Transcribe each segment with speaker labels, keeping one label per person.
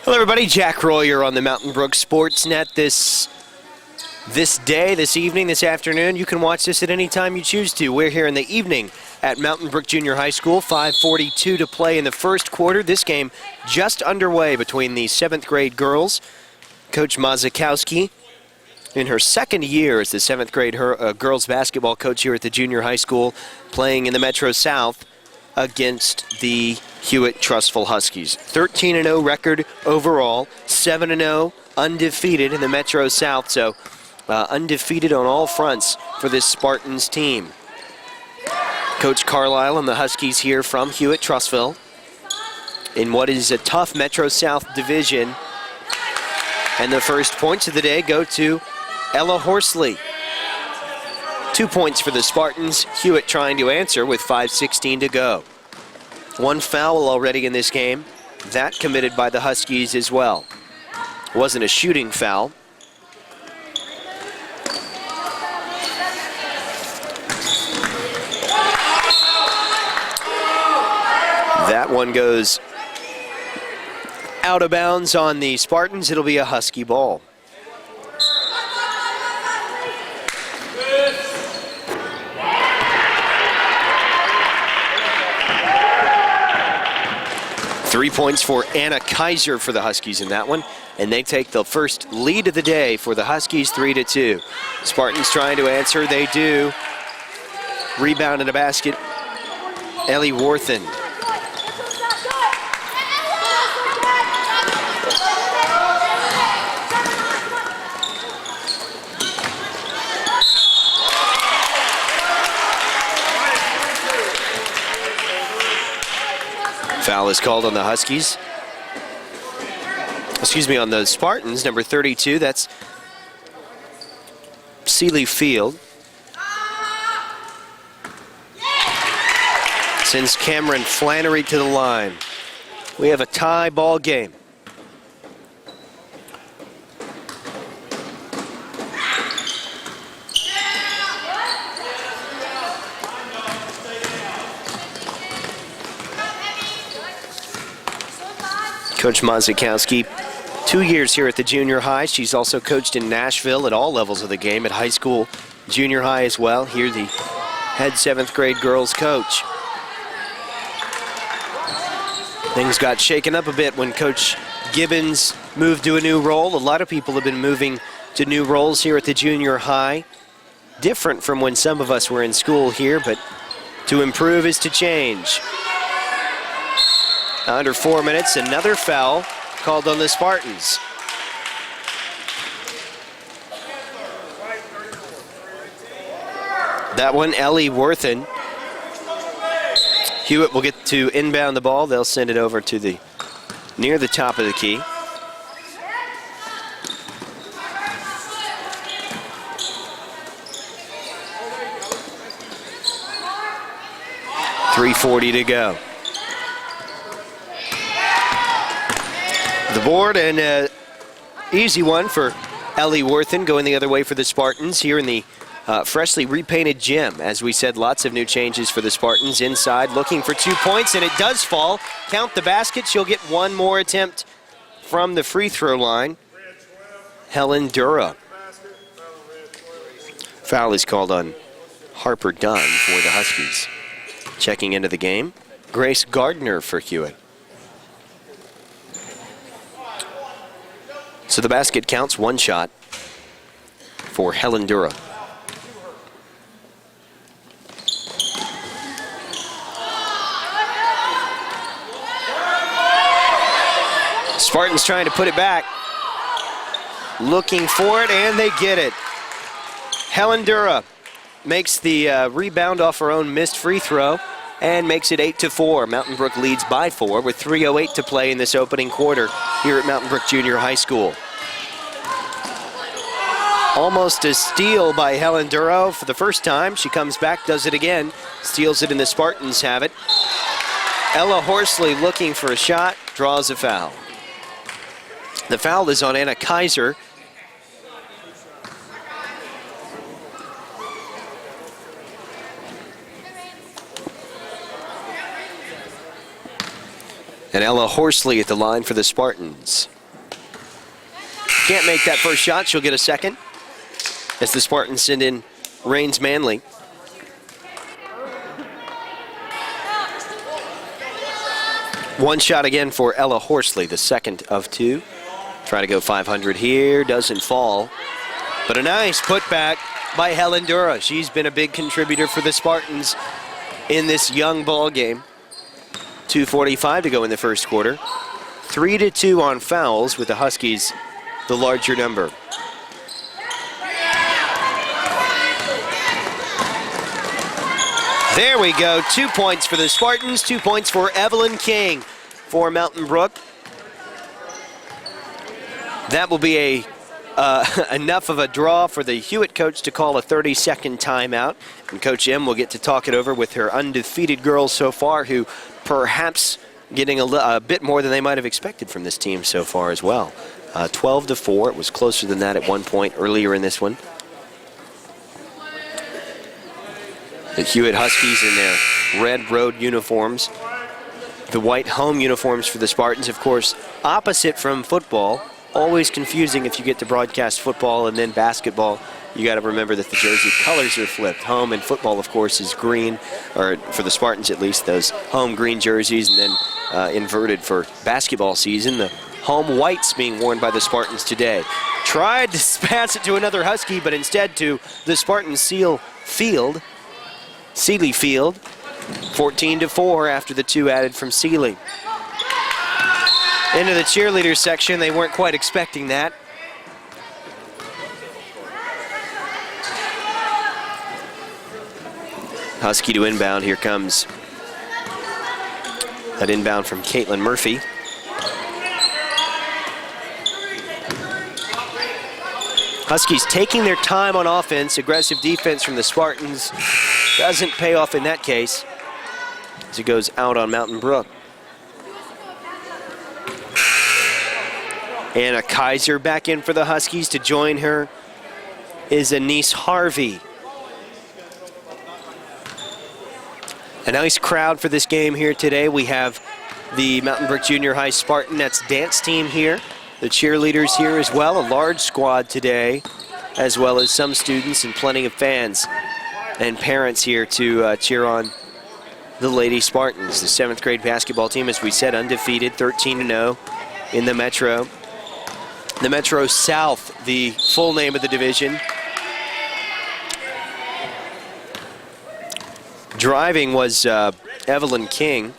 Speaker 1: Hello, everybody. Jack Royer on the Mountain Brook Sportsnet this day, this evening, this afternoon. You can watch this at any time you choose to. We're here in the evening at Mountain Brook Junior High School. 5:42 to play in the first quarter. This game just underway between the 7th grade girls. Coach Mazikowski, in her second year as the 7th grade girls basketball coach here at the junior high school, playing in the Metro South against the Hewitt Trustful Huskies. 13-0 record overall, 7-0 undefeated in the Metro South, so undefeated on all fronts for this Spartans team. Coach Carlisle and the Huskies here from Hewitt Trustful in what is a tough Metro South division. And the first points of the day go to Ella Horsley. 2 points for the Spartans. Hewitt trying to answer with 5:16 to go. One foul already in this game, that committed by the Huskies as well. Wasn't a shooting foul. That one goes out of bounds on the Spartans. It'll be a Husky ball. Three points for Anna Kaiser for the Huskies in that one, and they take the first lead of the day for the Huskies, 3-2. Spartans trying to answer, they do. Rebound in a basket, Ellie Worthen. Foul is called on the Huskies. Excuse me, on the Spartans, number 32. That's Seeley Field. Sends Cameron Flannery to the line. We have a tie ball game. Coach Mazikowski, 2 years here at the junior high. She's also coached in Nashville at all levels of the game, at high school, junior high as well. Here the head 7th grade girls coach. Things got shaken up a bit when Coach Gibbons moved to a new role. A lot of people have been moving to new roles here at the junior high. Different from when some of us were in school here, but to improve is to change. Under 4 minutes, another foul called on the Spartans. That one, Ellie Worthen. Hewitt will get to inbound the ball. They'll send it over to near the top of the key. .340 to go. The board, and an easy one for Ellie Worthen, going the other way for the Spartans here in the freshly repainted gym. As we said, lots of new changes for the Spartans. Inside, looking for 2 points, and it does fall. Count the basket. She'll get one more attempt from the free throw line. Helen Dura. Foul is called on Harper Dunn for the Huskies. Checking into the game, Grace Gardner for Hewitt. So the basket counts, one shot for Helen Dura. Spartans trying to put it back. Looking for it, and they get it. Helen Dura makes the rebound off her own missed free throw and makes it 8-4. Mountain Brook leads by 4 with 3:08 to play in this opening quarter here at Mountain Brook Junior High School. Almost a steal by Helen Duro for the first time. She comes back, does it again, steals it, and the Spartans have it. Ella Horsley looking for a shot, draws a foul. The foul is on Anna Kaiser. And Ella Horsley at the line for the Spartans. can't make that first shot, she'll get a second as the Spartans send in Rains Manley. One shot again for Ella Horsley, the second of two. Try to go 500 here, doesn't fall. But a nice putback by Helen Dura. She's been a big contributor for the Spartans in this young ball game. 2:45 to go in the first quarter. 3-2 on fouls with the Huskies the larger number. There we go, 2 points for the Spartans, 2 points for Evelyn King for Mountain Brook. That will be enough of a draw for the Hewitt coach to call a 30-second timeout. And Coach M will get to talk it over with her undefeated girls so far, who perhaps getting a bit more than they might have expected from this team so far as well. 12-4, it was closer than that at one point earlier in this one. The Hewitt Huskies in their red road uniforms. The white home uniforms for the Spartans, of course, opposite from football. Always confusing if you get to broadcast football and then basketball. You got to remember that the jersey colors are flipped. Home and football, of course, is green, or for the Spartans at least, those home green jerseys, and then inverted for basketball season. The home whites being worn by the Spartans today. Tried to pass it to another Husky, but instead to the Spartans Sealy Field. 14-4 after the two added from Sealy. Into the cheerleader section, they weren't quite expecting that. Husky to inbound, here comes that inbound from Caitlin Murphy. Huskies taking their time on offense, aggressive defense from the Spartans. Doesn't pay off in that case as it goes out on Mountain Brook. Anna Kaiser back in for the Huskies. To join her is Anise Harvey. A nice crowd for this game here today. We have the Mountain Brook Junior High Spartanettes dance team here. The cheerleaders here as well. A large squad today, as well as some students and plenty of fans and parents here to cheer on the Lady Spartans. The 7th grade basketball team, as we said, undefeated, 13-0 in the Metro. The Metro South, the full name of the division. Driving was Evelyn King.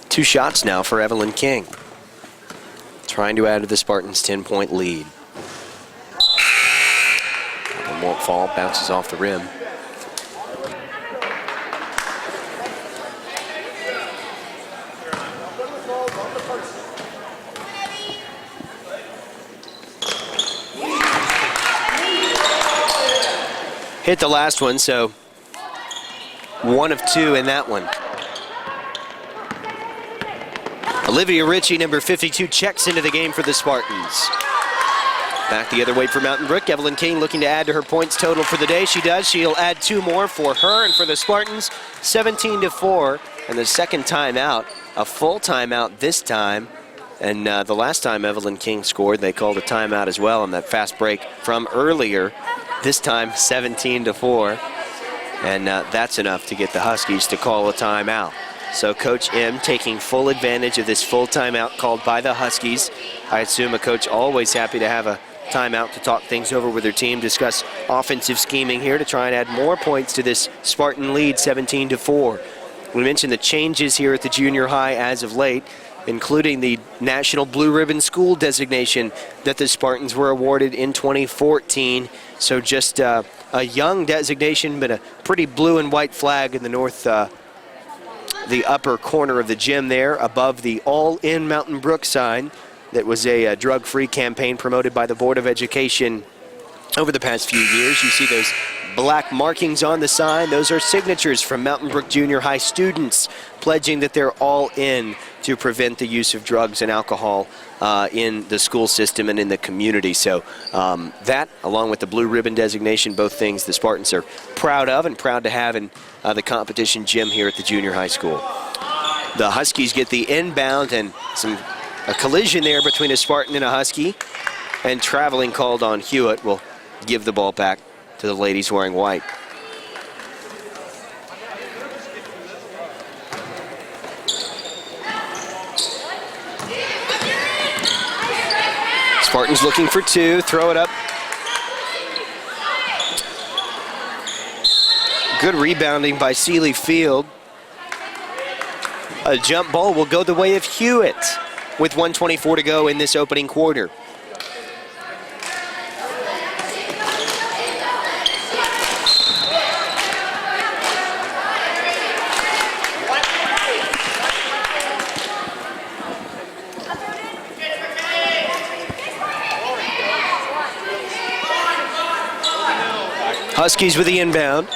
Speaker 1: Two shots now for Evelyn King. Trying to add to the Spartans' 10-point lead. That one won't fall, bounces off the rim. Hit the last one, so 1 of 2 in that one. Olivia Ritchie, number 52, checks into the game for the Spartans. Back the other way for Mountain Brook. Evelyn King looking to add to her points total for the day. She does. She'll add 2 more for her and for the Spartans. 17-4, and the second timeout, a full timeout this time. And the last time Evelyn King scored, they called a timeout as well on that fast break from earlier. This time, 17-4, and that's enough to get the Huskies to call a timeout. So Coach M taking full advantage of this full timeout called by the Huskies. I assume a coach always happy to have a timeout to talk things over with their team, discuss offensive scheming here to try and add more points to this Spartan lead, 17-4. We mentioned the changes here at the junior high as of late, including the National Blue Ribbon School designation that the Spartans were awarded in 2014. So just a young designation, but a pretty blue and white flag in the north, the upper corner of the gym there, above the All In Mountain Brook sign. That was a drug-free campaign promoted by the Board of Education over the past few years. You see those black markings on the sign. Those are signatures from Mountain Brook Junior High students pledging that they're all in to prevent the use of drugs and alcohol in the school system and in the community. So that, along with the blue ribbon designation, both things the Spartans are proud of and proud to have in the competition gym here at the junior high school. The Huskies get the inbound, and a collision there between a Spartan and a Husky. And traveling called on Hewitt will give the ball back to the ladies wearing white. Spartans looking for two, throw it up. Good rebounding by Seeley Field. A jump ball will go the way of Hewitt with 1:24 to go in this opening quarter. Huskies with the inbound.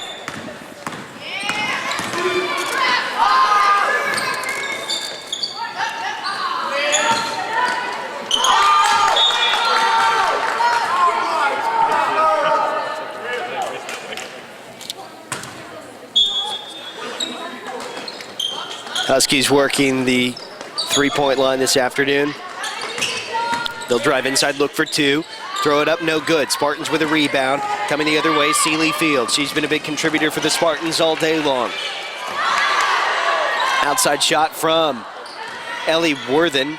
Speaker 1: Huskies working the three-point line this afternoon. They'll drive inside, look for two. Throw it up, no good. Spartans with a rebound. Coming the other way, Seeley Field. She's been a big contributor for the Spartans all day long. Outside shot from Ellie Worthen.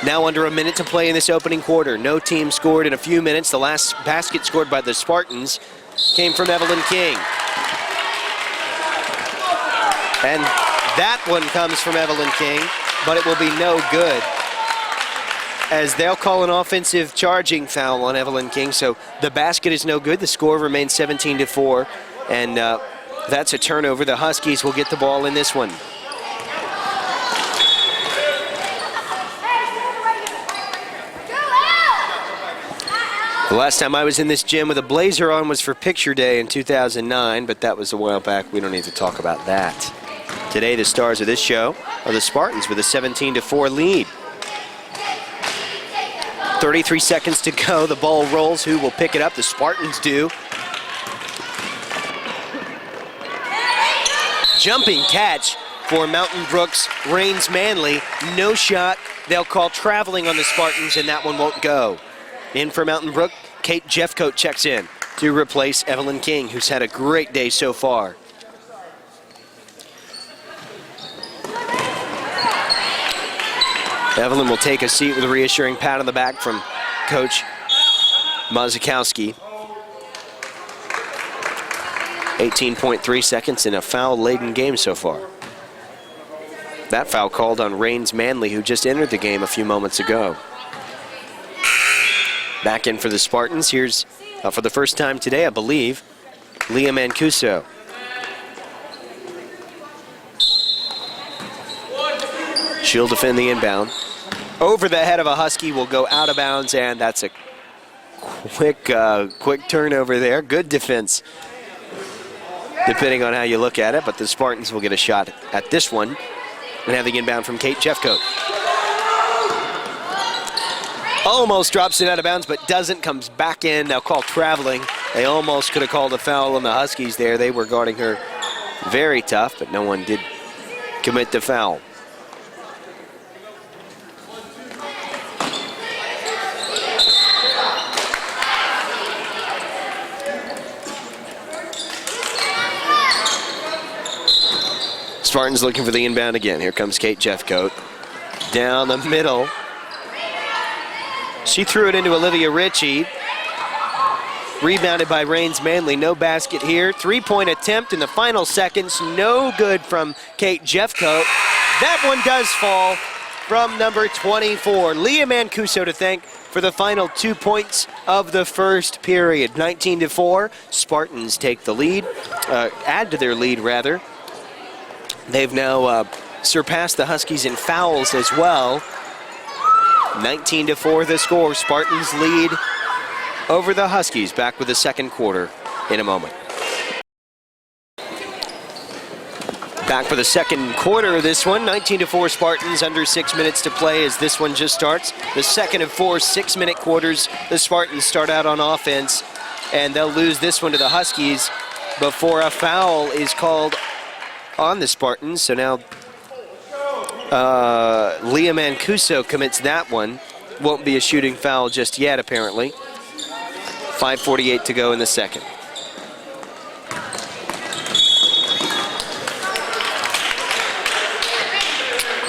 Speaker 1: Now under a minute to play in this opening quarter. No team scored in a few minutes. The last basket scored by the Spartans came from Evelyn King. And that one comes from Evelyn King, but it will be no good, as they'll call an offensive charging foul on Evelyn King. So the basket is no good. The score remains 17-4, and that's a turnover. The Huskies will get the ball in this one. The last time I was in this gym with a blazer on was for picture day in 2009, but that was a while back. We don't need to talk about that. Today, the stars of this show are the Spartans with a 17-4 lead. 33 seconds to go. The ball rolls. Who will pick it up? The Spartans do. Jumping catch for Mountain Brook's Rains Manley. No shot. They'll call traveling on the Spartans, and that one won't go. In for Mountain Brook, Kate Jeffcoat checks in to replace Evelyn King, who's had a great day so far. Evelyn will take a seat with a reassuring pat on the back from Coach Mazikowski. 18.3 seconds in a foul-laden game so far. That foul called on Rains Manley, who just entered the game a few moments ago. Back in for the Spartans. Here's, for the first time today, I believe, Leah Mancuso. She'll defend the inbound. Over the head of a Husky, will go out of bounds, and that's a quick turnover there. Good defense, depending on how you look at it, but the Spartans will get a shot at this one and have the inbound from Kate Jeffcoat. Almost drops it out of bounds, but doesn't, comes back in. Now call traveling. They almost could have called a foul on the Huskies there. They were guarding her very tough, but no one did commit the foul. Spartans looking for the inbound again. Here comes Kate Jeffcoat. Down the middle. She threw it into Olivia Ritchie. Rebounded by Rains Manley. No basket here. Three-point attempt in the final seconds. No good from Kate Jeffcoat. That one does fall from number 24. Leah Mancuso to thank for the final 2 points of the first period. 19-4. Spartans take the lead. Add to their lead, rather. They've now surpassed the Huskies in fouls as well. 19-4 the score. Spartans lead over the Huskies. Back with the second quarter in a moment. Back for the second quarter of this one. 19-4 Spartans, under 6 minutes to play as this one just starts. The second of 4 6-minute quarters. The Spartans start out on offense, and they'll lose this one to the Huskies before a foul is called on the Spartans. So now Leah Mancuso commits that one. Won't be a shooting foul just yet, apparently. 5:48 to go in the second.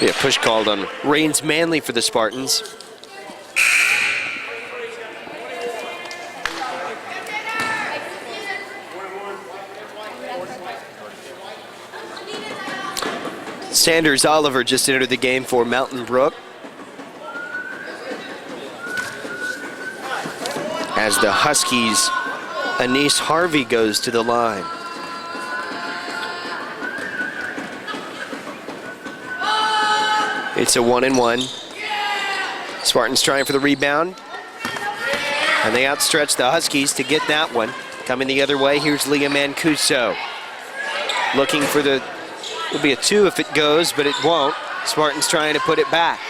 Speaker 1: Be a push called on Rains Manley for the Spartans. Sanders Oliver just entered the game for Mountain Brook. As the Huskies, Anise Harvey goes to the line. It's a 1-and-1. Spartans trying for the rebound. And they outstretch the Huskies to get that one. Coming the other way, here's Leah Mancuso. Looking for the, will be a 2 if it goes, but it won't. Spartans trying to put it back.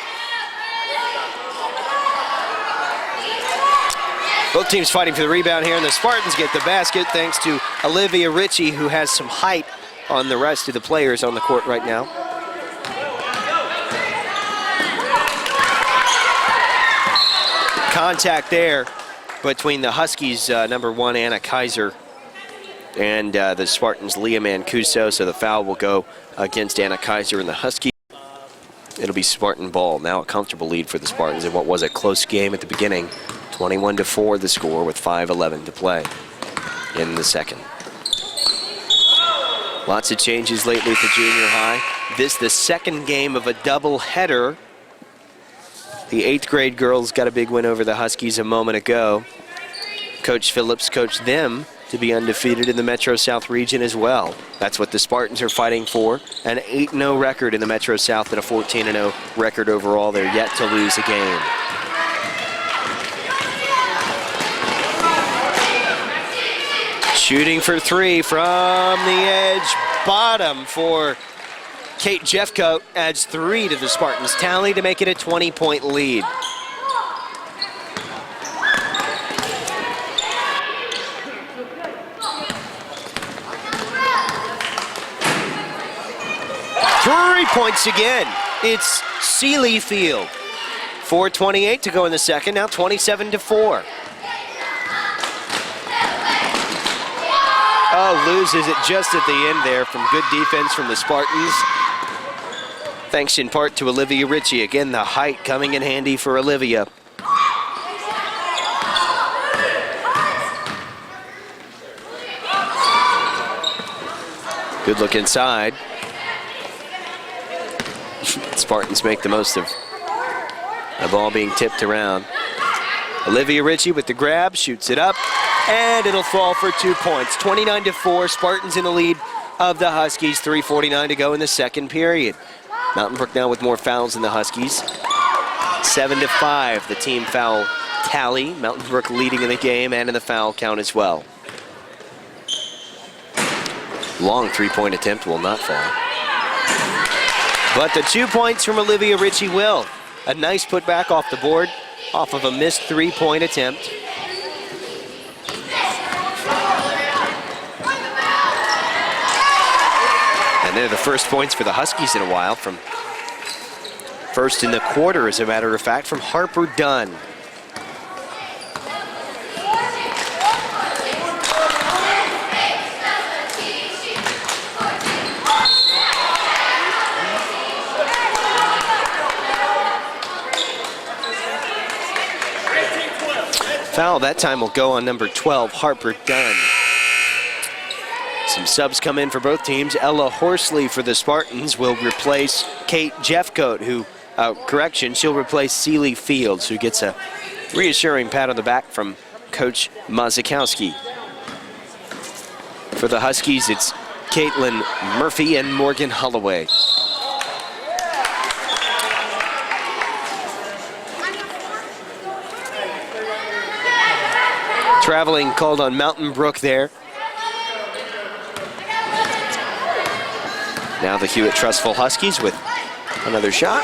Speaker 1: Both teams fighting for the rebound here, and the Spartans get the basket thanks to Olivia Ritchie, who has some height on the rest of the players on the court right now. Contact there between the Huskies' number 1, Anna Kaiser, and the Spartans' Leah Mancuso, so the foul will go against Anna Kaiser and the Huskies. It'll be Spartan ball. Now a comfortable lead for the Spartans in what was a close game at the beginning. 21-4 the score with 5:11 to play in the second. Lots of changes lately at the junior high. This the second game of a double header. The 8th grade girls got a big win over the Huskies a moment ago. Coach Phillips coached them to be undefeated in the Metro South region as well. That's what the Spartans are fighting for. An 8-0 record in the Metro South and a 14-0 record overall. They're yet to lose a game. Shooting for 3 from the edge, bottom for Kate Jeffcoat, adds 3 to the Spartans' tally to make it a 20-point lead. Three points again. It's Sealy Field. 4:28 to go in the second, now 27-4. Oh, loses it just at the end there from good defense from the Spartans. Thanks in part to Olivia Ritchie. Again, the height coming in handy for Olivia. Good look inside. Spartans make the most of the ball being tipped around. Olivia Ritchie with the grab, shoots it up, and it'll fall for 2 points. 29-4, Spartans in the lead of the Huskies. 3:49 to go in the second period. Mountain Brook now with more fouls than the Huskies. 7-5, the team foul tally. Mountain Brook leading in the game and in the foul count as well. Long three-point attempt will not fall. But the 2 points from Olivia Ritchie will. A nice putback off the board, off of a missed three-point attempt. And they're the first points for the Huskies in a while, from first in the quarter, as a matter of fact, from Harper Dunn. Foul that time will go on number 12, Harper Dunn. Some subs come in for both teams. Ella Horsley for the Spartans will replace Kate Jeffcoat, who, she'll replace Sealy Fields, who gets a reassuring pat on the back from Coach Mazikowski. For the Huskies, it's Caitlin Murphy and Morgan Holloway. Traveling called on Mountain Brook there. Now the Hewitt Trustful Huskies with another shot.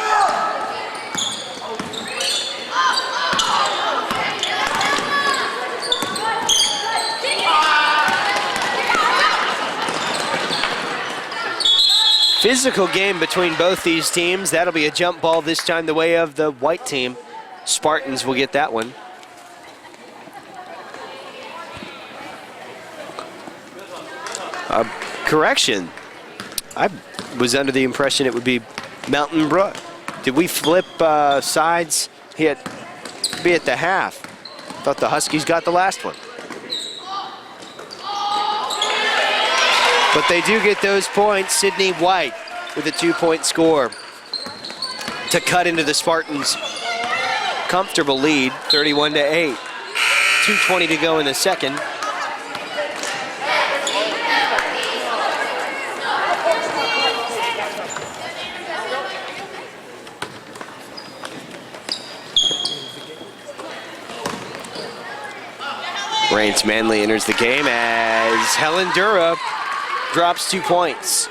Speaker 1: Physical game between both these teams. That'll be a jump ball this time the way of the white team. Spartans will get that one. Correction. I was under the impression it would be Mountain Brook. Did we flip sides? Be at the half. Thought the Huskies got the last one. But they do get those points. Sydney White with a 2-point score to cut into the Spartans' comfortable lead, 31-8. 2:20 to go in the second. Rains Manley enters the game as Helen Dura drops 2 points.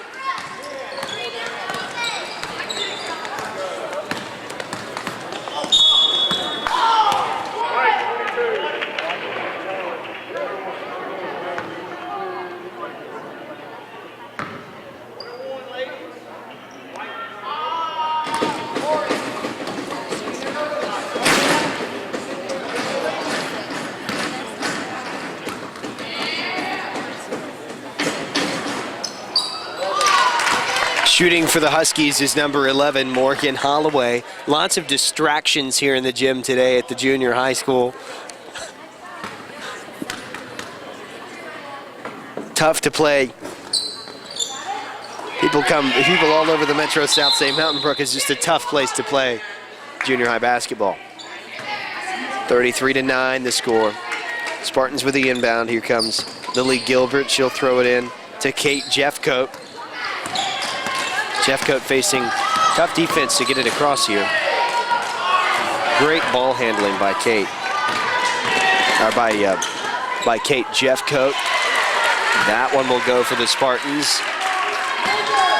Speaker 1: Shooting for the Huskies is number 11, Morgan Holloway. Lots of distractions here in the gym today at the junior high school. Tough to play. People all over the Metro South say Mountain Brook is just a tough place to play junior high basketball. 33-9 the score. Spartans with the inbound. Here comes Lily Gilbert. She'll throw it in to Kate Jeffcoat. Jeffcoat facing tough defense to get it across here. Great ball handling by Kate. Or by Kate Jeffcoat. That one will go for the Spartans.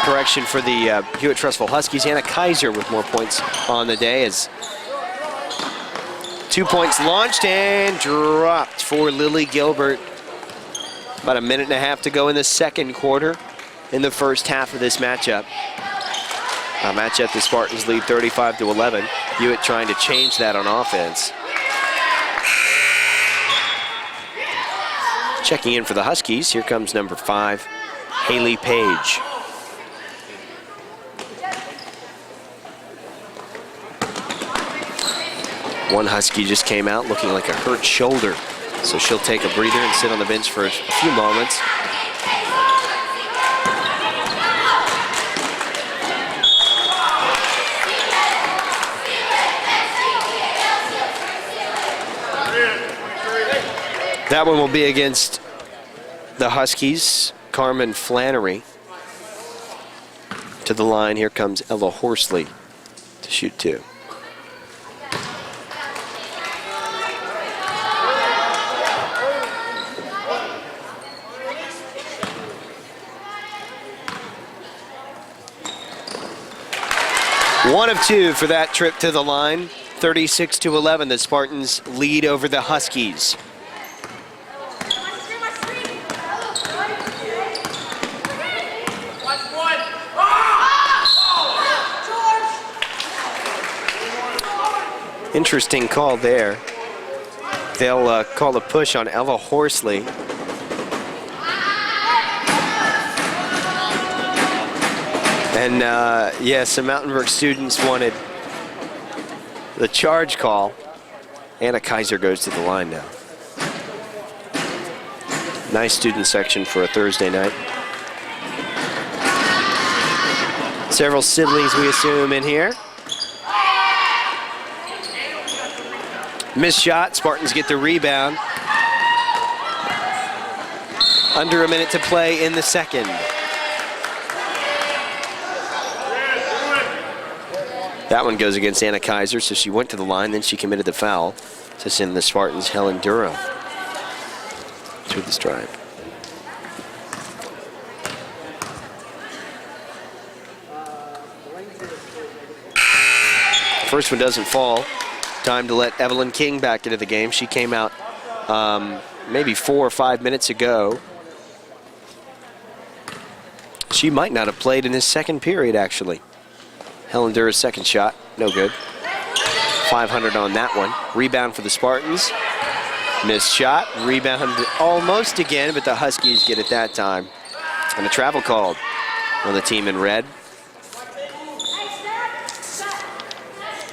Speaker 1: Correction for the Hewitt Trustful Huskies. Anna Kaiser with more points on the day as 2 points launched and dropped for Lily Gilbert. About a minute and a half to go in the second quarter in the first half of this matchup. The Spartans lead 35-11. Hewitt trying to change that on offense. Checking in for the Huskies, here comes number 5, Haley Page. One Husky just came out looking like a hurt shoulder, so she'll take a breather and sit on the bench for a few moments. That one will be against the Huskies. Carmen Flannery to the line. Here comes Ella Horsley to shoot 2. One of 2 for that trip to the line. 36-11, the Spartans lead over the Huskies. Interesting call there. They'll call a push on Ella Horsley. And yes, some Mountain Brook students wanted the charge call. Anna Kaiser goes to the line now. Nice student section for a Thursday night. Several siblings, we assume, in here. Missed shot, Spartans get the rebound. Under a minute to play in the second. That one goes against Anna Kaiser, so she went to the line, then she committed the foul to send the Spartans Helen Dura through the stripe. First one doesn't fall. Time to let Evelyn King back into the game. She came out maybe 4 or 5 minutes ago. She might not have played in this second period, actually. Helen Durra's second shot, no good. 500 on that one. Rebound for the Spartans. Missed shot, rebound almost again, but the Huskies get it that time. And a travel called on the team in red.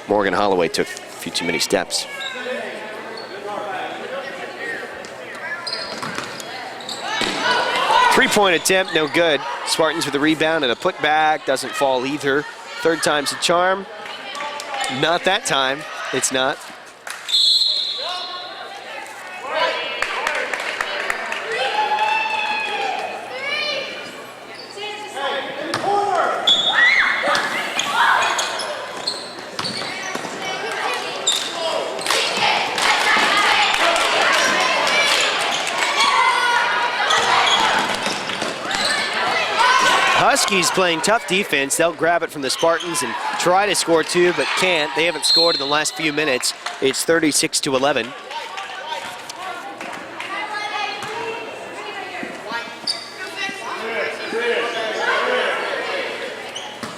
Speaker 1: Morgan Holloway took a few too many steps. Three-point attempt, no good. Spartans with a rebound and a putback, doesn't fall either. Third time's a charm. Not that time, it's not. Huskies playing tough defense. They'll grab it from the Spartans and try to score two, but can't. They haven't scored in the last few minutes. It's 36-11.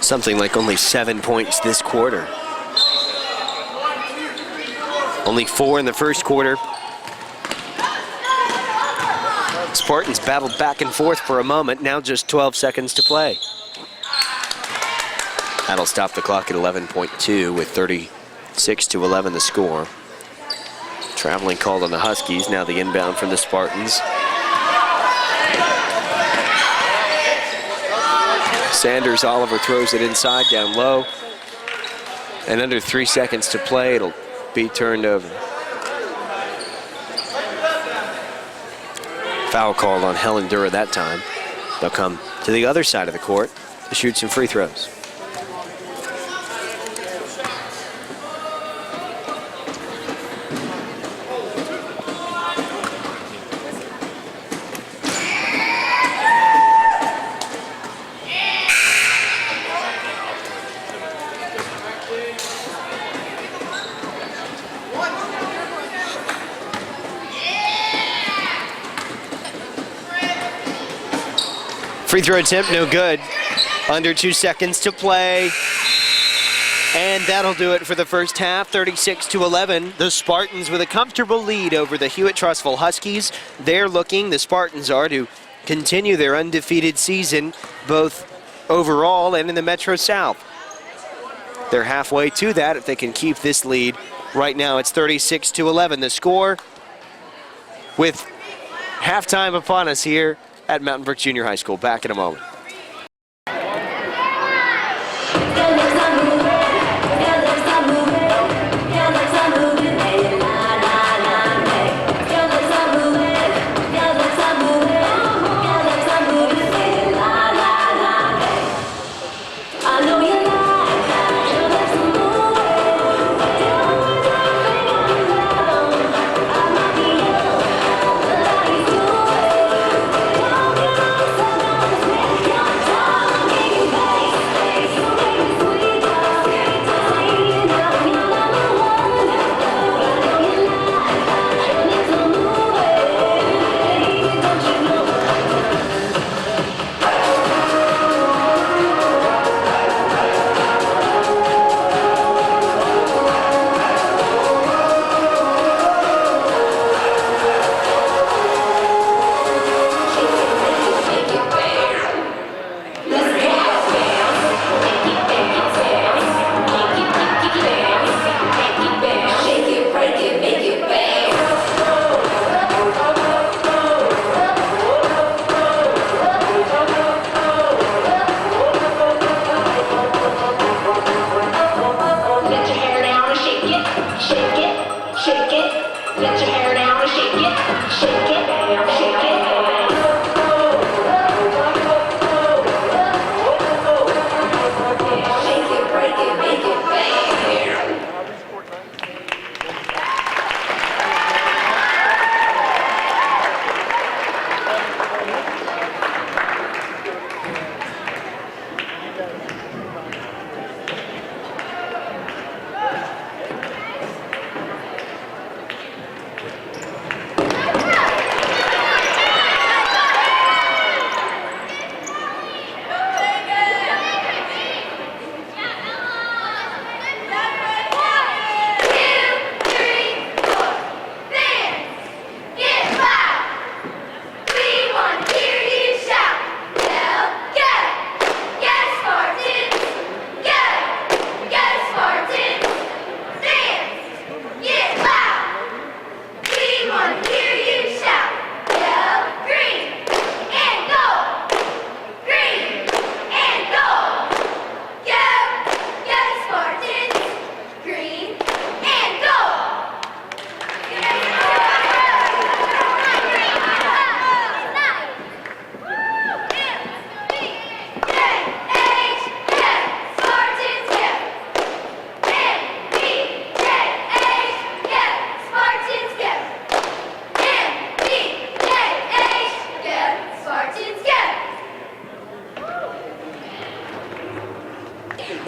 Speaker 1: Something like only 7 points this quarter. Only 4 in the first quarter. Spartans battled back and forth for a moment, now just 12 seconds to play. That'll stop the clock at 11.2 with 36-11 the score. Traveling called on the Huskies, now the inbound from the Spartans. Sanders Oliver throws it inside, down low. And under 3 seconds to play, it'll be turned over. Foul called on Helen Durra that time. They'll come to the other side of the court to shoot some free throws. Free throw attempt, no good. Under 2 seconds to play. And that'll do it for the first half, 36-11. The Spartans with a comfortable lead over the Hewitt-Trussville Huskies. They're looking, the Spartans are, to continue their undefeated season, both overall and in the Metro South. They're halfway to that if they can keep this lead. Right now it's 36-11. The score with halftime upon us here at Mountain Brook Junior High School. Back in a moment.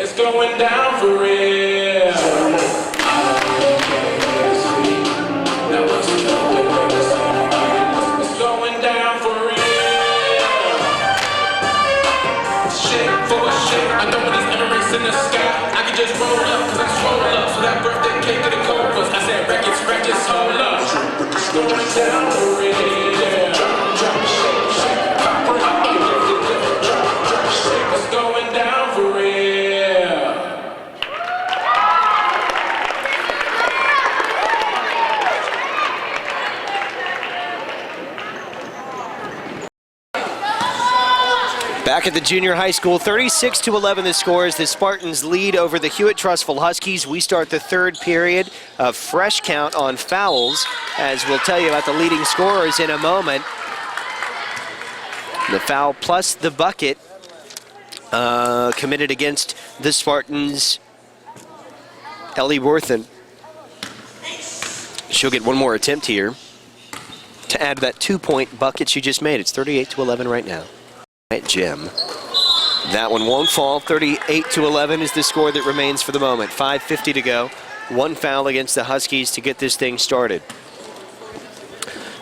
Speaker 2: It's going down for real. It's going down for real. Shit for a shit. I know when these Emirates in the sky, I can just roll up, cause I swole up. So that birthday cake in the cold was. I said, records, hold up. It's going down for real. It's going down for real.
Speaker 1: Back at the junior high school, 36-11 the score as the Spartans lead over the Hewitt Trustful Huskies. We start the third period, a fresh count on fouls, as we'll tell you about the leading scorers in a moment. The foul plus the bucket committed against the Spartans. Ellie Worthen. She'll get one more attempt here to add that 2-point bucket she just made. It's 38-11 right now. At Jim. That one won't fall. 38-11 is the score that remains for the moment. 5:50 to go. One foul against the Huskies to get this thing started.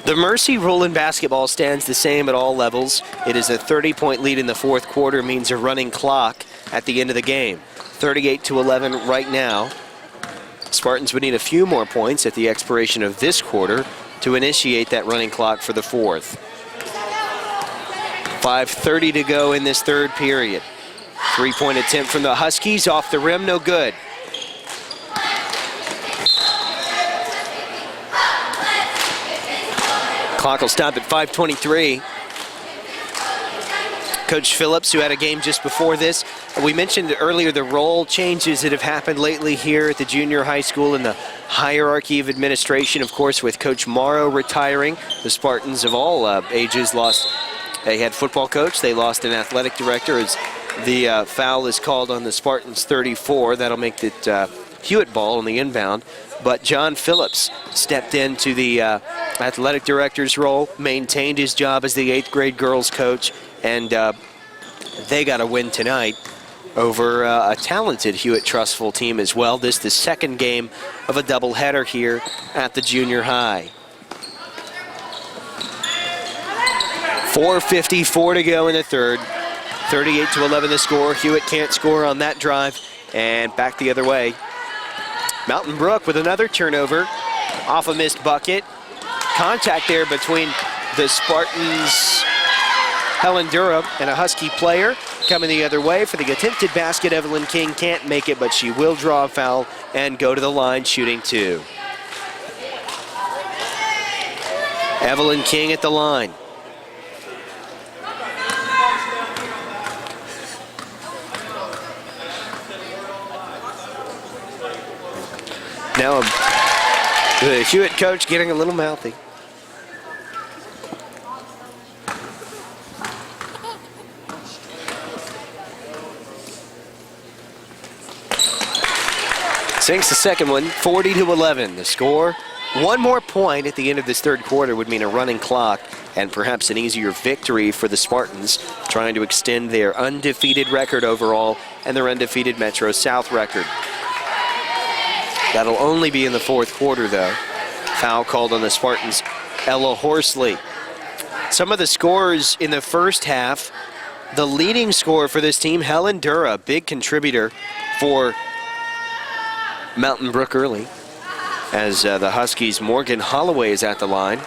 Speaker 1: The Mercy rule in basketball stands the same at all levels. It is a 30-point lead in the fourth quarter, means a running clock at the end of the game. 38-11 right now. Spartans would need a few more points at the expiration of this quarter to initiate that running clock for the fourth. 5:30 to go in this third period. Three-point attempt from the Huskies, off the rim, no good. Clock will stop at 5:23. Coach Phillips, who had a game just before this, we mentioned earlier the role changes that have happened lately here at the junior high school in the hierarchy of administration. Of course, with Coach Morrow retiring, the Spartans of all ages lost a head football coach. They lost an athletic director as the foul is called on the Spartans 34. That'll make it Hewitt ball on the inbound. But John Phillips stepped into the athletic director's role, maintained his job as the 8th grade girls coach, and they got a win tonight over a talented Hewitt Trustful team as well. This is the second game of a doubleheader here at the junior high. 4:54 to go in the third. 38-11 the score. Hewitt can't score on that drive, and back the other way. Mountain Brook with another turnover off a missed bucket. Contact there between the Spartans' Helen Durham and a Husky player. Coming the other way for the attempted basket. Evelyn King can't make it, but she will draw a foul and go to the line shooting two. Evelyn King at the line. Now the Hewitt coach getting a little mouthy. Sinks the second one, 40-11. The score. One more point at the end of this third quarter would mean a running clock and perhaps an easier victory for the Spartans, trying to extend their undefeated record overall and their undefeated Metro South record. That'll only be in the fourth quarter, though. Foul called on the Spartans, Ella Horsley. Some of the scores in the first half, the leading scorer for this team, Helen Dura, big contributor for Mountain Brook early, as the Huskies' Morgan Holloway is at the line.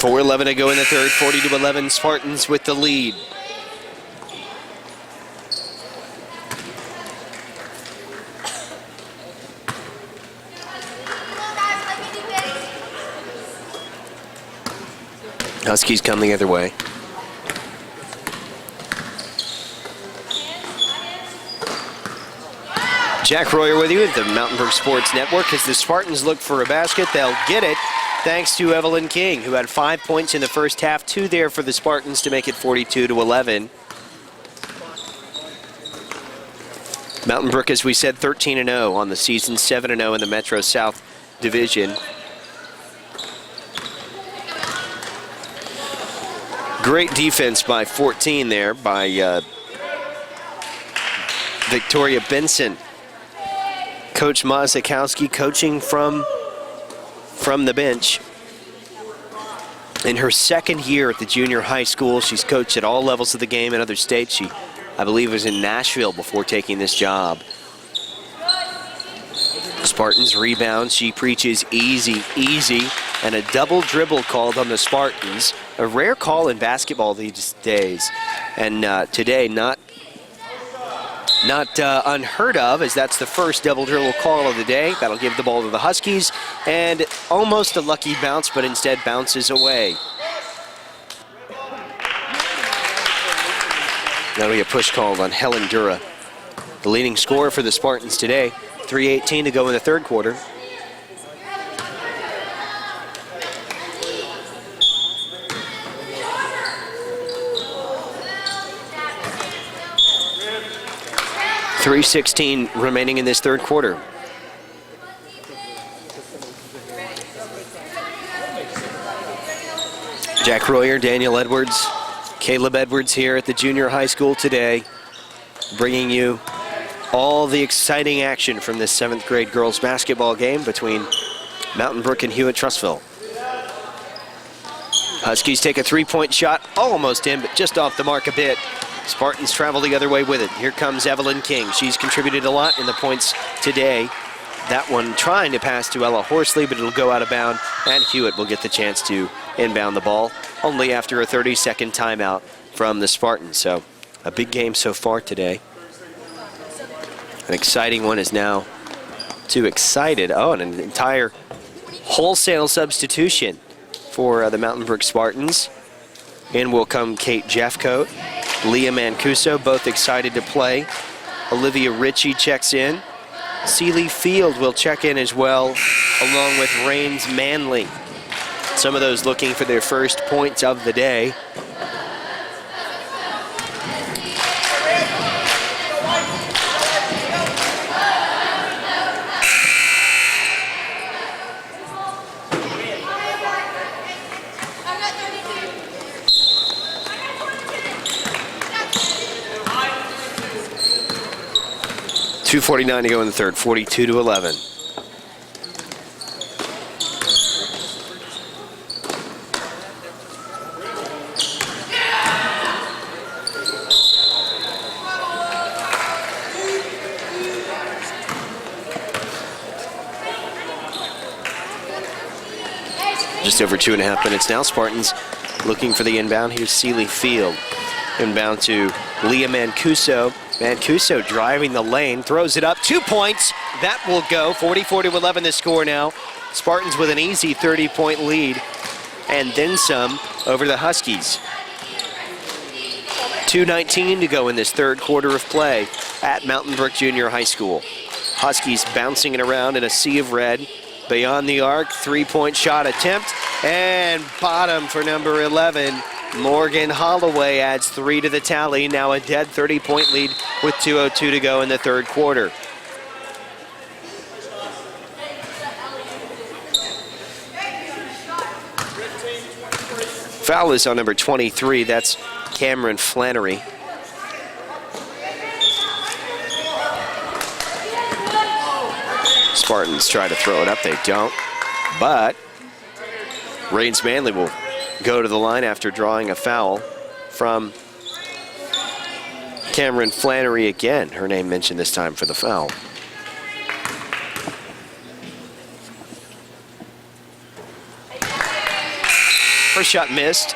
Speaker 1: .4:11 to go in the third, 40-11, Spartans with the lead. Huskies come the other way. Jack Royer with you at the Mountain Brook Sports Network. As the Spartans look for a basket, they'll get it thanks to Evelyn King, who had 5 points in the first half, 2 there for the Spartans to make it 42-11. Mountain Brook, as we said, 13-0 on the season, 7-0 in the Metro South Division. Great defense by 14 there by Victoria Benson. Coach Mazakowski coaching from the bench. In her second year at the junior high school, she's coached at all levels of the game in other states. She, I believe, was in Nashville before taking this job. Spartans rebound. She preaches easy, easy, and a double dribble called on the Spartans. A rare call in basketball these days, and today not unheard of, as that's the first double dribble call of the day. That'll give the ball to the Huskies, and almost a lucky bounce, but instead bounces away. That'll be a push called on Helen Dura, the leading scorer for the Spartans today. 3:18 to go in the third quarter. .316 remaining in this third quarter. Jack Royer, Daniel Edwards, Caleb Edwards here at the junior high school today, bringing you all the exciting action from this 7th grade girls basketball game between Mountain Brook and Hewitt Trussville. Huskies take a 3-point shot, almost in, but just off the mark a bit. Spartans travel the other way with it. Here comes Evelyn King. She's contributed a lot in the points today. That one trying to pass to Ella Horsley, but it'll go out of bounds, and Hewitt will get the chance to inbound the ball only after a 30-second timeout from the Spartans. So a big game so far today. An exciting one is now too excited. Oh, and an entire wholesale substitution for the Mountain Brook Spartans. In will come Kate Jeffcoat, Leah Mancuso, both excited to play. Olivia Ritchie checks in. Sealy Field will check in as well, along with Rains Manley. Some of those looking for their first points of the day. .249 to go in the third, 42-11. Just over 2.5 minutes now. Spartans looking for the inbound. Here's Sealy Field. Inbound to Leah Mancuso. Mancuso driving the lane, throws it up, 2 points. That will go, 44-11 the score now. Spartans with an easy 30-point lead, and then some over the Huskies. 2:19 to go in this third quarter of play at Mountain Brook Junior High School. Huskies bouncing it around in a sea of red. Beyond the arc, 3-point shot attempt, and bottom for number 11. Morgan Holloway adds 3 to the tally. Now a dead 30-point lead with 2:02 to go in the third quarter. Foul is on number 23. That's Cameron Flannery. Spartans try to throw it up. They don't. But Rains Manley will go to the line after drawing a foul from Cameron Flannery again. Her name mentioned this time for the foul. First shot missed.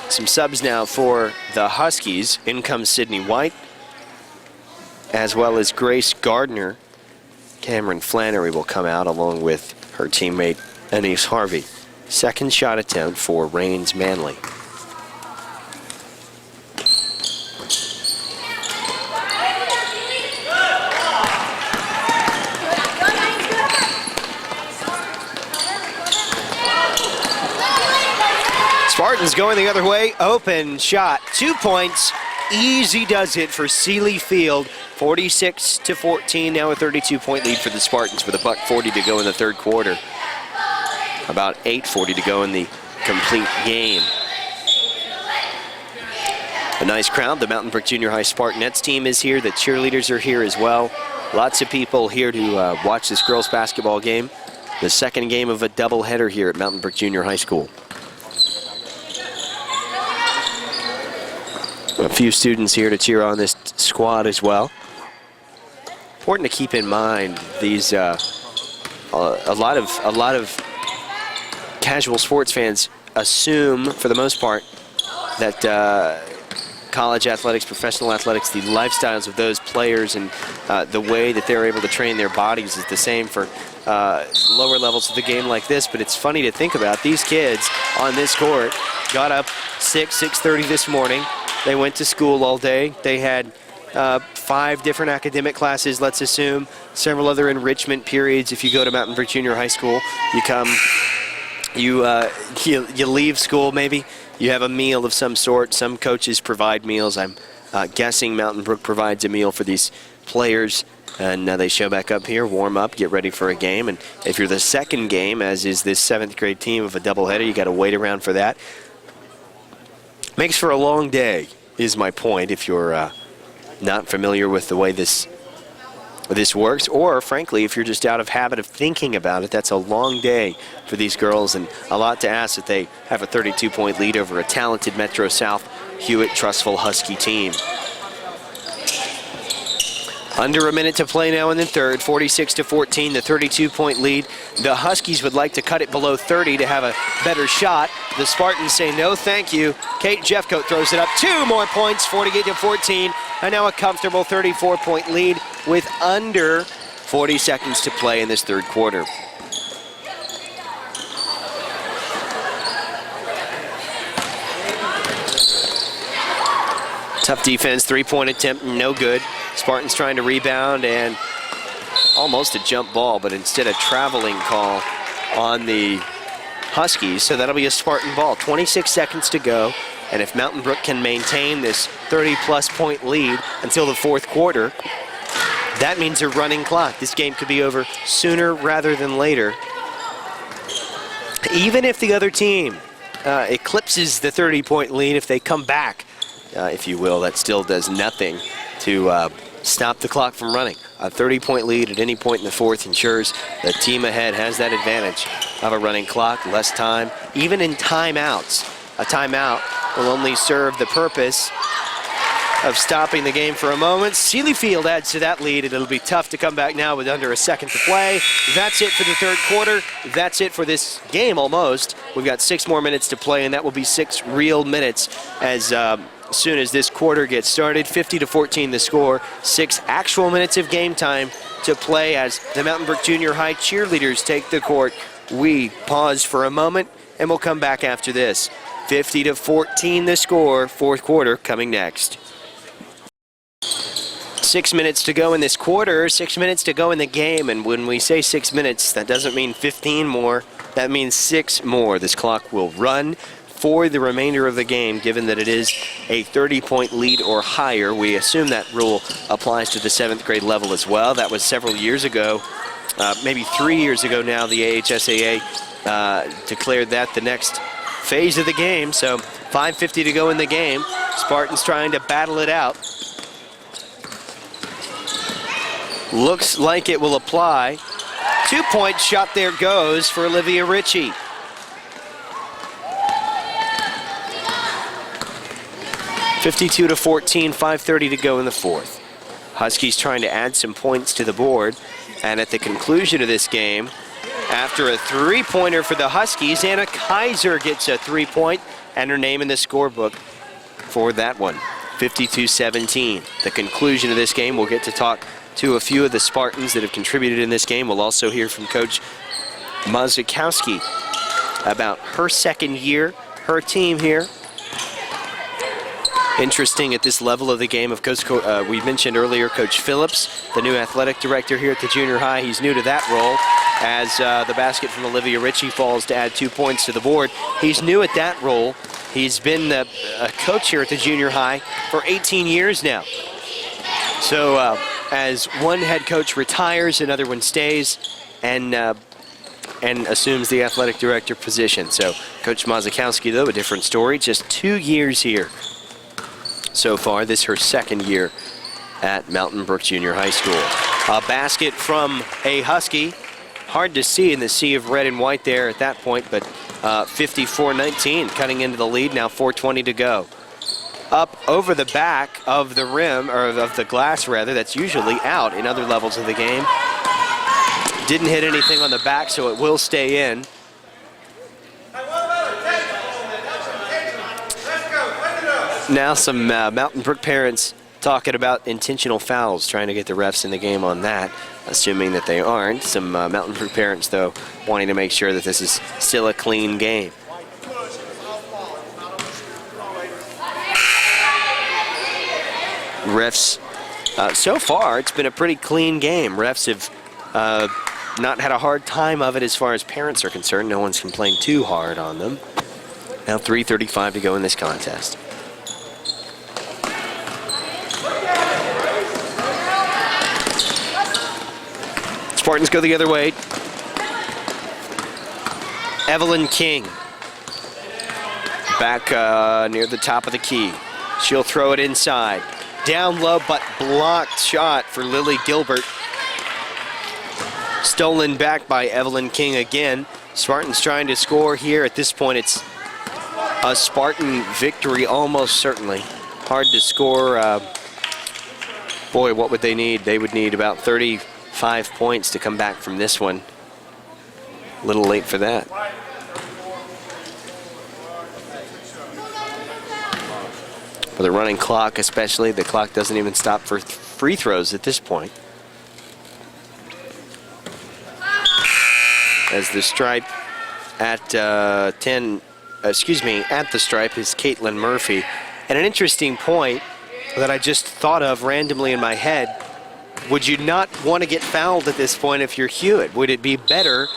Speaker 1: Some subs now for the Huskies. In comes Sydney White, as well as Grace Gardner. Cameron Flannery will come out along with her teammate Anise Harvey. Second shot attempt for Rains Manley. Spartans going the other way. Open shot. 2 points. Easy does it for Seeley Field. 46-14. Now a 32-point lead for the Spartans with $1:40 to go in the third quarter. About 8:40 to go in the complete game. A nice crowd. The Mountain Brook Junior High Spartanettes team is here. The cheerleaders are here as well. Lots of people here to watch this girls basketball game. The second game of a doubleheader here at Mountain Brook Junior High School. A few students here to cheer on this squad as well. Important to keep in mind these a lot of casual sports fans assume, for the most part, that college athletics, professional athletics, the lifestyles of those players and the way that they're able to train their bodies is the same for lower levels of the game like this. But it's funny to think about. These kids on this court got up 6:30 this morning. They went to school all day. They had 5 different academic classes, let's assume, several other enrichment periods. If you go to Mountain Brook Junior High School, you leave school maybe. You have a meal of some sort. Some coaches provide meals. I'm guessing Mountain Brook provides a meal for these players. And they show back up here, warm up, get ready for a game. And if you're the second game, as is this 7th grade team of a doubleheader, you got to wait around for that. Makes for a long day, is my point, if you're not familiar with the way this works, or frankly, if you're just out of habit of thinking about it. That's a long day for these girls, and a lot to ask that they have a 32-point lead over a talented Metro South Hewitt Trustful Husky team. Under a minute to play now in the third, 46-14, the 32-point lead. The Huskies would like to cut it below 30 to have a better shot. The Spartans say no, thank you. Kate Jeffcoat throws it up. 2 more points, 48-14, and now a comfortable 34-point lead with under 40 seconds to play in this third quarter. Tough defense, 3-point attempt, no good. Spartans trying to rebound and almost a jump ball, but instead a traveling call on the Huskies. So that'll be a Spartan ball. 26 seconds to go. And if Mountain Brook can maintain this 30-plus point lead until the fourth quarter, that means a running clock. This game could be over sooner rather than later. Even if the other team eclipses the 30-point lead, if they come back, if you will, that still does nothing to stop the clock from running. A 30-point lead at any point in the fourth ensures the team ahead has that advantage of a running clock, less time. Even in timeouts, a timeout will only serve the purpose of stopping the game for a moment. Seeley Field adds to that lead, and it'll be tough to come back now with under a second to play. That's it for the third quarter. That's it for this game almost. We've got 6 more minutes to play, and that will be 6 real minutes as soon as this quarter gets started. 50-14 the score. 6 actual minutes of game time to play as the Mountain Brook Junior High cheerleaders take the court. We pause for a moment, and we'll come back after this. 50-14 the score. Fourth quarter coming next. 6 minutes to go in this quarter, 6 minutes to go in the game, and when we say 6 minutes, that doesn't mean 15 more, that means 6 more. This clock will run for the remainder of the game, given that it is a 30-point lead or higher. We assume that rule applies to the 7th grade level as well. That was several years ago, maybe 3 years ago now, the AHSAA declared that the next phase of the game. So 5:50 to go in the game. Spartans trying to battle it out. Looks like it will apply. 2-point shot there goes for Olivia Ritchie. (52-14), 5:30 to go in the fourth. Huskies trying to add some points to the board. And at the conclusion of this game, after a 3-pointer for the Huskies, Anna Kaiser gets a 3-point and her name in the scorebook for that one. 52-17. The conclusion of this game, we'll get to talk to a few of the Spartans that have contributed in this game. We'll also hear from Coach Mazukowski about her second year, her team here. Interesting at this level of the game. Of course, we mentioned earlier Coach Phillips, the new athletic director here at the junior high. He's new to that role as the basket from Olivia Ritchie falls to add 2 points to the board. He's new at that role. He's been a coach here at the junior high for 18 years now. So as one head coach retires, another one stays and assumes the athletic director position. So Coach Mazakowski, though, a different story. Just 2 years here so far. This is her second year at Mountain Brook Junior High School. A basket from a Husky. Hard to see in the sea of red and white there at that point, but 54-19 cutting into the lead. Now 4:20 to go. Up over the back of the rim, or of the glass rather, that's usually out in other levels of the game. Didn't hit anything on the back, so it will stay in. Now some Mountain Brook parents talking about intentional fouls, trying to get the refs in the game on that, assuming that they aren't. Some Mountain Brook parents, though, wanting to make sure that this is still a clean game. Refs, so far, it's been a pretty clean game. Refs have not had a hard time of it as far as parents are concerned. No one's complained too hard on them. Now 3:35 to go in this contest. Spartans go the other way. Evelyn King back near the top of the key. She'll throw it inside. Down low, but blocked shot for Lily Gilbert. Stolen back by Evelyn King again. Spartans trying to score here. At this point, it's a Spartan victory, almost certainly. Hard to score. Boy, what would they need? They would need about 35 points to come back from this one. A little late for that. For the running clock especially, the clock doesn't even stop for free throws at this point. As the stripe at at the stripe is Caitlin Murphy. And an interesting point that I just thought of randomly in my head, would you not want to get fouled at this point if you're Hewitt? Would it be better,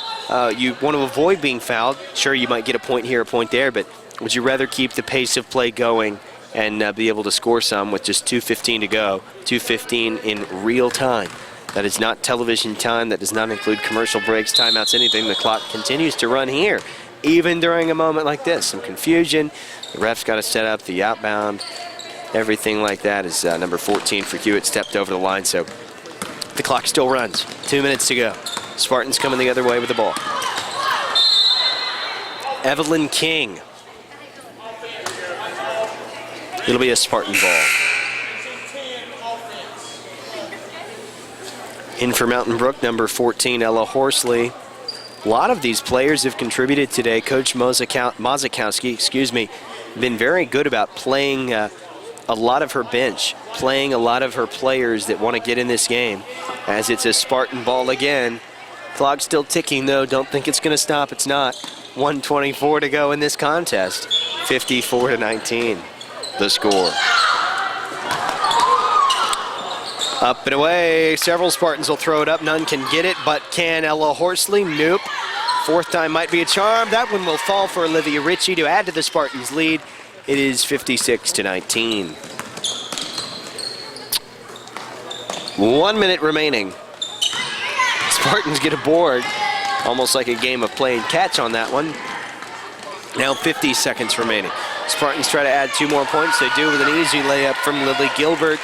Speaker 1: you want to avoid being fouled? Sure, you might get a point here, a point there, but would you rather keep the pace of play going and be able to score some with just 2:15 to go, 2:15 in real time? That is not television time. That does not include commercial breaks, timeouts, anything. The clock continues to run here, even during a moment like this. Some confusion. The ref's got to set up the outbound. Everything like that is number 14 for Hewitt stepped over the line, so the clock still runs. 2 minutes to go. Spartans coming the other way with the ball. Evelyn King. It'll be a Spartan ball. In for Mountain Brook, number 14, Ella Horsley. A lot of these players have contributed today. Coach Mazakowski, been very good about playing a lot of her bench, playing a lot of her players that want to get in this game. As it's a Spartan ball again. Clock's still ticking, though. Don't think it's going to stop. It's not. 1:24 to go in this contest. 54-19, the score. Up and away. Several Spartans will throw it up. None can get it, but can Ella Horsley? Nope. Fourth time might be a charm. That one will fall for Olivia Ritchie to add to the Spartans' lead. It is 56-19. 1 minute remaining. Spartans get a board. Almost like a game of playing catch on that one. Now 50 seconds remaining. Spartans try to add 2 more points. They do with an easy layup from Lily Gilbert.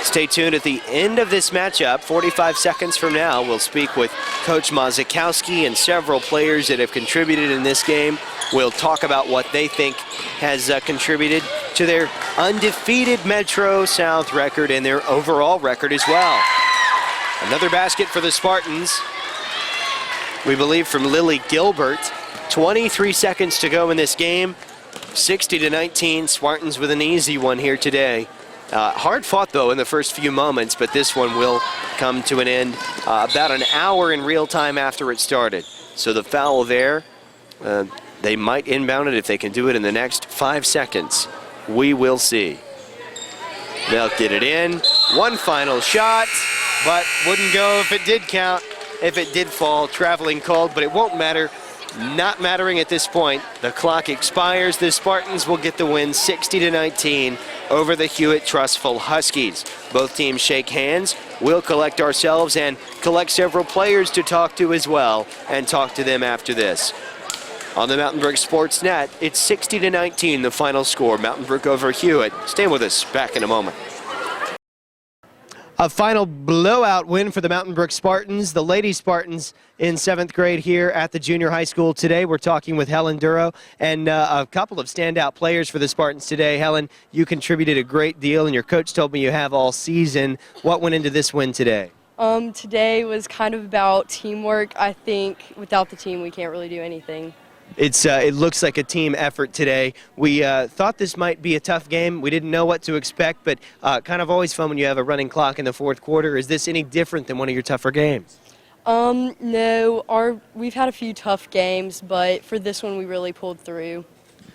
Speaker 1: Stay tuned at the end of this matchup. 45 seconds from now, we'll speak with Coach Mazakowski and several players that have contributed in this game. We'll talk about what they think has contributed to their undefeated Metro South record and their overall record as well. Another basket for the Spartans, we believe, from Lily Gilbert. 23 seconds to go in this game. 60-19, Spartans with an easy one here today. Hard fought, though, in the first few moments, but this one will come to an end about an hour in real time after it started. So the foul there, they might inbound it if they can do it in the next 5 seconds. We will see. They'll get it in. One final shot, but wouldn't go if it did count, if it did fall. Traveling called, but it won't matter. Not mattering at this point. The clock expires. The Spartans will get the win 60-19 over the Hewitt Trustful Huskies. Both teams shake hands. We'll collect ourselves and collect several players to talk to as well and talk to them after this. On the Mountain Brook Sports Net, it's 60-19, the final score. Mountain Brook over Hewitt. Stay with us. Back in a moment. A final blowout win for the Mountain Brook Spartans, the Lady Spartans in 7th grade here at the junior high school today. We're talking with Helen Duro and a couple of standout players for the Spartans today. Helen, you contributed a great deal, and your coach told me you have all season. What went into this win today?
Speaker 3: Today was kind of about teamwork. I think without the team, we can't really do anything.
Speaker 1: It looks like a team effort today. We thought this might be a tough game. We didn't know what to expect, but kind of always fun when you have a running clock in the fourth quarter. Is this any different than one of your tougher games?
Speaker 3: No. We've had a few tough games, but for this one, we really pulled through.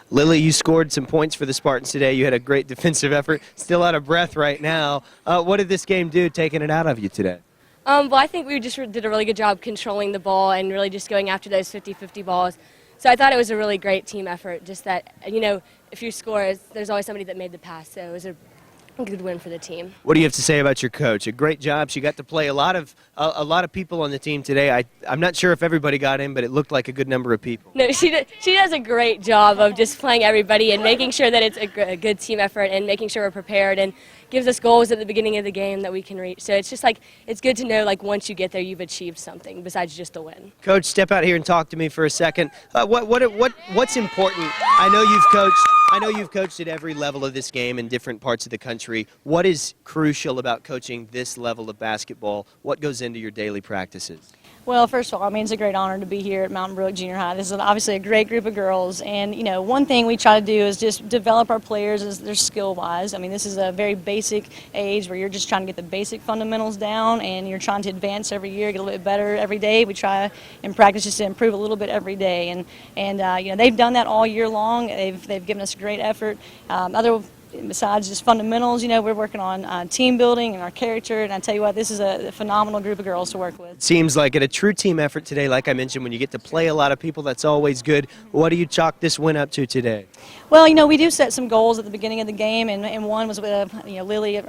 Speaker 1: Lily, you scored some points for the Spartans today. You had a great defensive effort. Still out of breath right now. What did this game do, taking it out of you today?
Speaker 4: Well, I think we just did a really good job controlling the ball and really just going after those 50-50 balls. So I thought it was a really great team effort, just that, if you score, there's always somebody that made the pass. So it was a good win for the team.
Speaker 1: What do you have to say about your coach? A great job. She got to play a lot of people on the team today. I'm not sure if everybody got in, but it looked like a good number of people.
Speaker 4: No, she does a great job of just playing everybody and making sure that it's a good team effort and making sure we're prepared, and gives us goals at the beginning of the game that we can reach. So it's just it's good to know once you get there, you've achieved something besides just a win.
Speaker 1: Coach, step out here and talk to me for a second. What's important? I know you've coached at every level of this game in different parts of the country. What is crucial about coaching this level of basketball? What goes into your daily practices?
Speaker 5: Well, first of all, it's a great honor to be here at Mountain Brook Junior High. This is obviously a great group of girls, and one thing we try to do is just develop our players as their skill-wise. This is a very basic age where you're just trying to get the basic fundamentals down, and you're trying to advance every year, get a little bit better every day. We try in practice just to improve a little bit every day, and they've done that all year long. They've given us a great effort. Besides just fundamentals, we're working on team building and our character, and I tell you what, this is a phenomenal group of girls to work with.
Speaker 1: Seems like it a true team effort today. Like I mentioned, when you get to play a lot of people, that's always good. What do you chalk this win up to today?
Speaker 5: Well, we do set some goals at the beginning of the game, and one was with Lily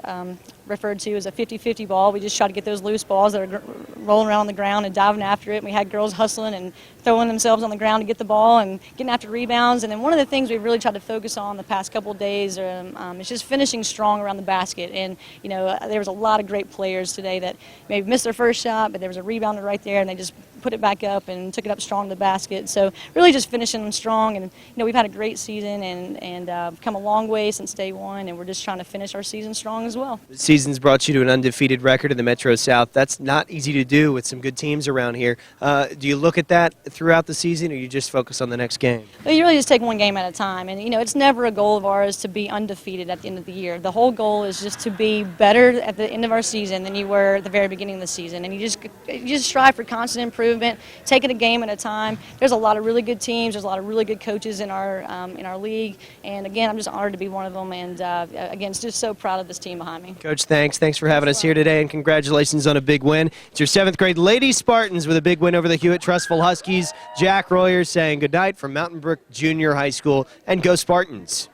Speaker 5: referred to as a 50-50 ball. We just try to get those loose balls that are rolling around on the ground and diving after it. And we had girls hustling and throwing themselves on the ground to get the ball and getting after rebounds. And then one of the things we've really tried to focus on the past couple of days is just finishing strong around the basket. And there was a lot of great players today that maybe missed their first shot, but there was a rebounder right there, and they just put it back up and took it up strong to the basket. So really just finishing them strong. And we've had a great season and come a long way since day one, and we're just trying to finish our season strong as well.
Speaker 1: The season's brought you to an undefeated record in the Metro South. That's not easy to do with some good teams around here. Do you look at that throughout the season, or you just focus on the next game?
Speaker 5: Well, you really just take one game at a time, and it's never a goal of ours to be undefeated at the end of the year. The whole goal is just to be better at the end of our season than you were at the very beginning of the season, and you just strive for constant improvement, take it a game at a time. There's a lot of really good teams. There's a lot of really good coaches in our league, and again, I'm just honored to be one of them, and again, just so proud of this team behind me.
Speaker 1: Coach, thanks for having us here today, and congratulations on a big win. It's your 7th grade Lady Spartans with a big win over the Hewitt Trustful Huskies. Jack Royer saying goodnight from Mountain Brook Junior High School, and go Spartans.